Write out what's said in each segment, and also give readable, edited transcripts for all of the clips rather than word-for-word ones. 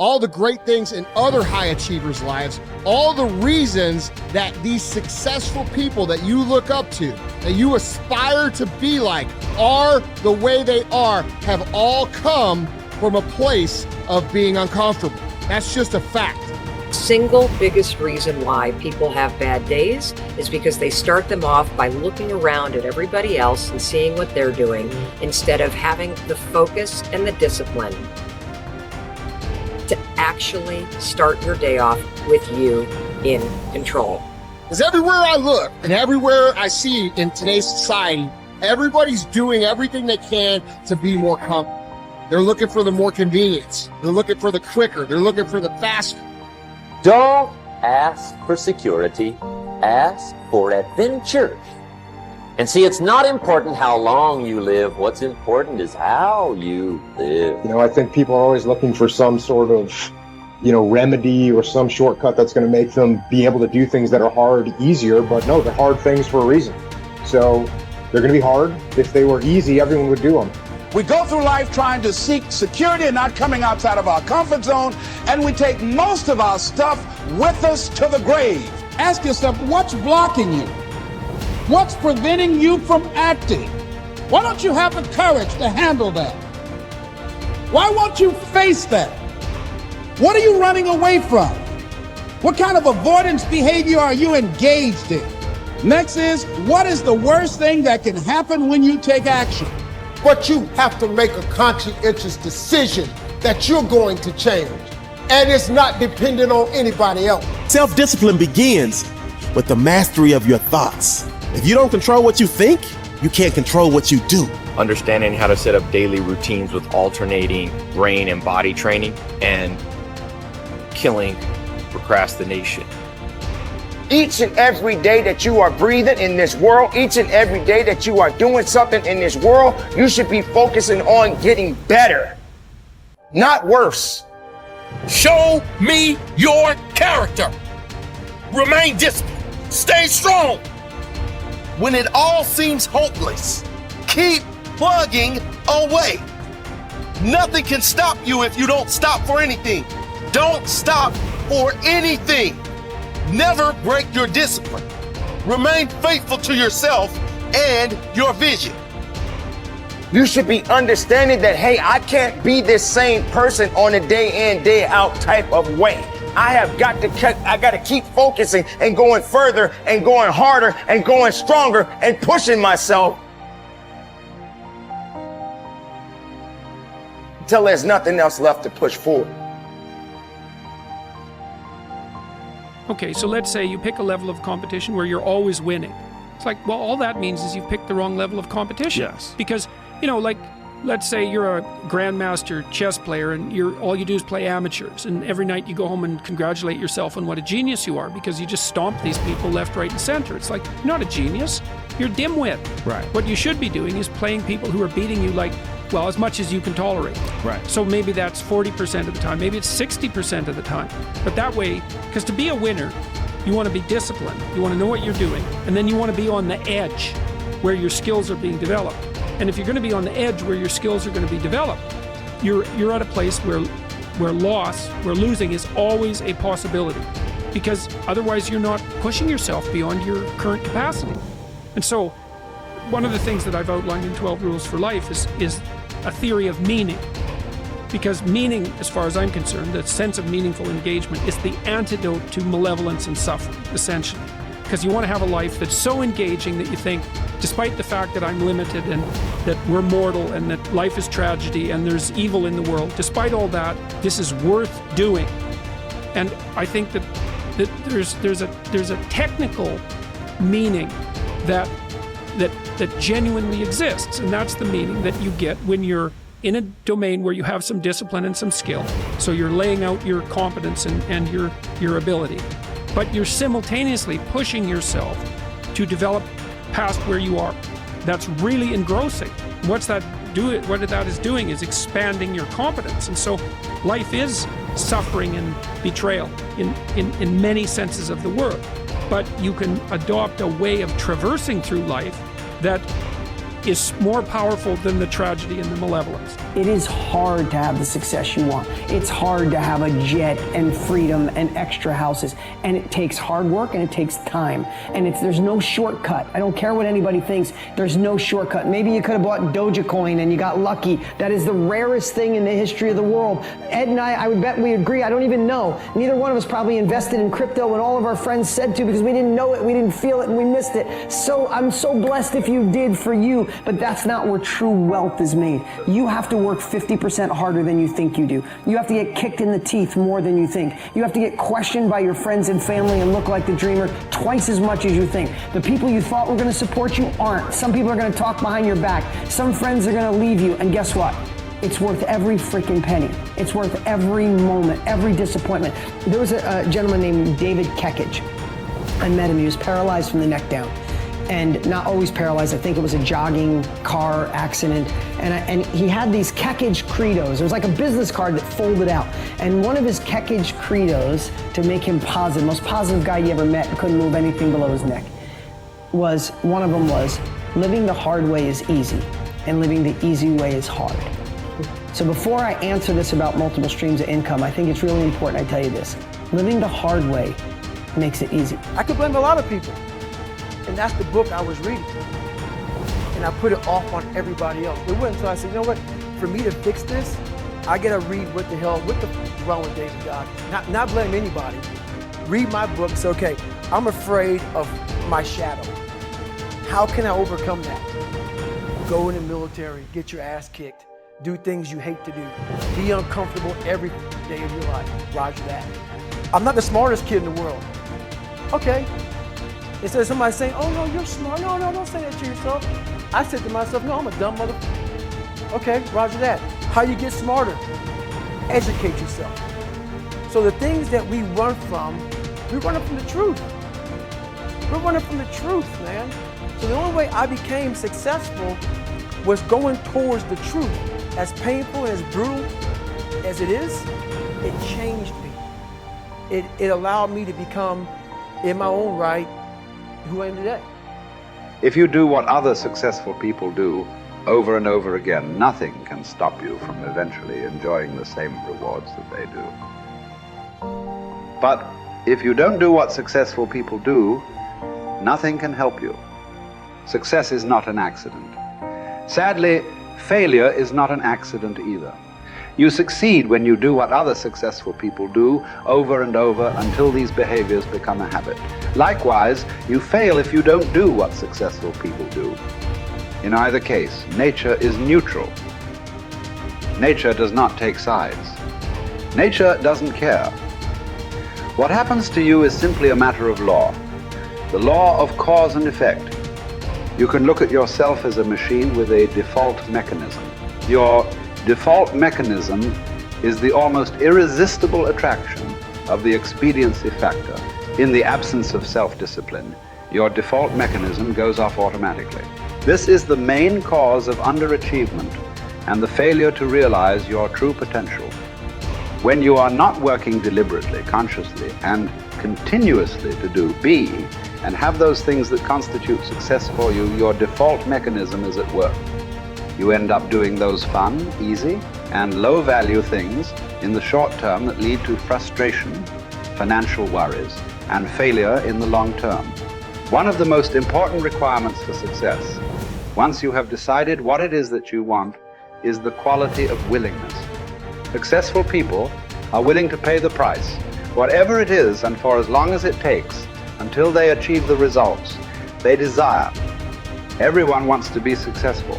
all the great things in other high achievers' lives, all the reasons that these successful people that you look up to, that you aspire to be like, are the way they are, have all come from a place of being uncomfortable. That's just a fact. Single biggest reason why people have bad days is because they start them off by looking around at everybody else and seeing what they're doing instead of having the focus and the discipline to actually start your day off with you in control. Because everywhere I look and everywhere I see in today's society, everybody's doing everything they can to be more comfortable. They're looking for the more convenience. They're looking for the quicker. They're looking for the faster. Don't ask for security, ask for adventure. And see, it's not important how long you live. What's important is how you live. You know, I think people are always looking for some sort of, remedy or some shortcut that's going to make them be able to do things that are hard easier. But no, they're hard things for a reason. So they're going to be hard. If they were easy, everyone would do them. We go through life trying to seek security and not coming outside of our comfort zone, and we take most of our stuff with us to the grave. Ask yourself, what's blocking you? What's preventing you from acting? Why don't you have the courage to handle that? Why won't you face that? What are you running away from? What kind of avoidance behavior are you engaged in? Next is, what is the worst thing that can happen when you take action? But you have to make a conscientious decision that you're going to change. And it's not dependent on anybody else. Self-discipline begins with the mastery of your thoughts. If you don't control what you think, you can't control what you do. Understanding how to set up daily routines with alternating brain and body training and killing procrastination. Each and every day that you are breathing in this world, each and every day that you are doing something in this world, you should be focusing on getting better, not worse. Show me your character. Remain disciplined. Stay strong. When it all seems hopeless, keep plugging away. Nothing can stop you if you don't stop for anything. Don't stop for anything. Never break your discipline. Remain faithful to yourself and your vision. You should be understanding that, hey, I can't be this same person on a day in, day out type of way. I got to keep focusing and going further and going harder and going stronger and pushing myself until there's nothing else left to push forward. Okay, so let's say you pick a level of competition where you're always winning. It's like, well, all that means is you've picked the wrong level of competition. Yes. Because, let's say you're a grandmaster chess player and all you do is play amateurs, and every night you go home and congratulate yourself on what a genius you are because you just stomp these people left, right, and center. It's like, you're not a genius, you're a dimwit. Right. What you should be doing is playing people who are beating you as much as you can tolerate. Right. So maybe that's 40% of the time, maybe it's 60% of the time. But that way, because to be a winner, you want to be disciplined, you want to know what you're doing, and then you want to be on the edge where your skills are being developed. And if you're going to be on the edge where your skills are going to be developed, you're at a place where losing is always a possibility, because otherwise you're not pushing yourself beyond your current capacity. And so one of the things that I've outlined in 12 Rules for Life is a theory of meaning. Because meaning, as far as I'm concerned, the sense of meaningful engagement is the antidote to malevolence and suffering, essentially. Because you want to have a life that's so engaging that you think, despite the fact that I'm limited and that we're mortal and that life is tragedy and there's evil in the world, despite all that, this is worth doing. And I think that there's a technical meaning that genuinely exists, and that's the meaning that you get when you're in a domain where you have some discipline and some skill. So you're laying out your competence and your ability, but you're simultaneously pushing yourself to develop past where you are. That's really engrossing. What that is doing is expanding your competence. And so life is suffering and betrayal in many senses of the word. But you can adopt a way of traversing through life that is more powerful than the tragedy and the malevolence. It is hard to have the success you want. It's hard to have a jet and freedom and extra houses. And it takes hard work and it takes time. And there's no shortcut. I don't care what anybody thinks. There's no shortcut. Maybe you could have bought Dogecoin and you got lucky. That is the rarest thing in the history of the world. Ed and I would bet we agree. I don't even know. Neither one of us probably invested in crypto when all of our friends said to, because we didn't know it, we didn't feel it, and we missed it. So I'm so blessed if you did for you. But that's not where true wealth is made. You have to work 50% harder than you think you do. You have to get kicked in the teeth more than you think. You have to get questioned by your friends and family and look like the dreamer twice as much as you think. The people you thought were going to support you aren't. Some people are going to talk behind your back. Some friends are going to leave you. And guess what? It's worth every freaking penny. It's worth every moment, every disappointment. There was a gentleman named David Goggins. I met him. He was paralyzed from the neck down. And not always paralyzed. I think it was a jogging car accident. And he had these Goggins credos. It was like a business card that folded out. And one of his Goggins credos, to make him positive, most positive guy you ever met, couldn't move anything below his neck, one of them was, living the hard way is easy, and living the easy way is hard. So before I answer this about multiple streams of income, I think it's really important I tell you this. Living the hard way makes it easy. I could blame a lot of people. And that's the book I was reading. And I put it off on everybody else. It wasn't until I said, you know what, for me to fix this, I gotta read what the f is wrong with David Goggins. Not blame anybody. Read my book and say, okay, I'm afraid of my shadow. How can I overcome that? Go in the military, get your ass kicked, do things you hate to do, be uncomfortable every day of your life. Roger that. I'm not the smartest kid in the world. Okay. Instead of somebody saying, oh no, you're smart. No, don't say that to yourself. I said to myself, no, I'm a dumb motherfucker. Okay, roger that. How you get smarter? Educate yourself. So the things that we run from the truth. We're running from the truth, man. So the only way I became successful was going towards the truth. As painful and as brutal as it is, it changed me. It allowed me to become, in my own right, who I am today. If you do what other successful people do over and over again, nothing can stop you from eventually enjoying the same rewards that they do. But if you don't do what successful people do, nothing can help you. Success is not an accident. Sadly, failure is not an accident either. You succeed when you do what other successful people do over and over until these behaviors become a habit. Likewise, you fail if you don't do what successful people do. In either case, nature is neutral. Nature does not take sides. Nature doesn't care. What happens to you is simply a matter of law. The law of cause and effect. You can look at yourself as a machine with a default mechanism. Your default mechanism is the almost irresistible attraction of the expediency factor. In the absence of self-discipline, your default mechanism goes off automatically. This is the main cause of underachievement and the failure to realize your true potential. When you are not working deliberately, consciously, and continuously to be and have those things that constitute success for you, your default mechanism is at work. You end up doing those fun, easy, and low-value things in the short term that lead to frustration, financial worries, and failure in the long term. One of the most important requirements for success, once you have decided what it is that you want, is the quality of willingness. Successful people are willing to pay the price, whatever it is and for as long as it takes, until they achieve the results they desire. Everyone wants to be successful.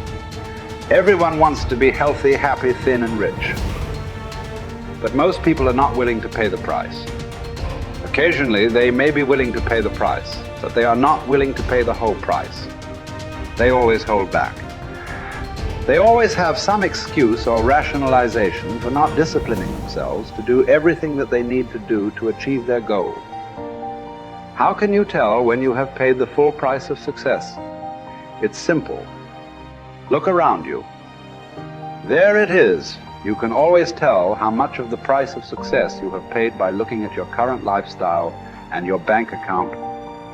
Everyone wants to be healthy, happy, thin, and rich. But most people are not willing to pay the price. Occasionally, they may be willing to pay the price, but they are not willing to pay the whole price. They always hold back. They always have some excuse or rationalization for not disciplining themselves to do everything that they need to do to achieve their goal. How can you tell when you have paid the full price of success? It's simple. Look around you. There it is. You can always tell how much of the price of success you have paid by looking at your current lifestyle and your bank account.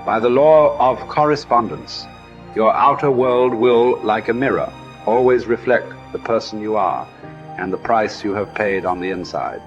By the law of correspondence, Your outer world will, like a mirror, always reflect the person you are and the price you have paid on the inside.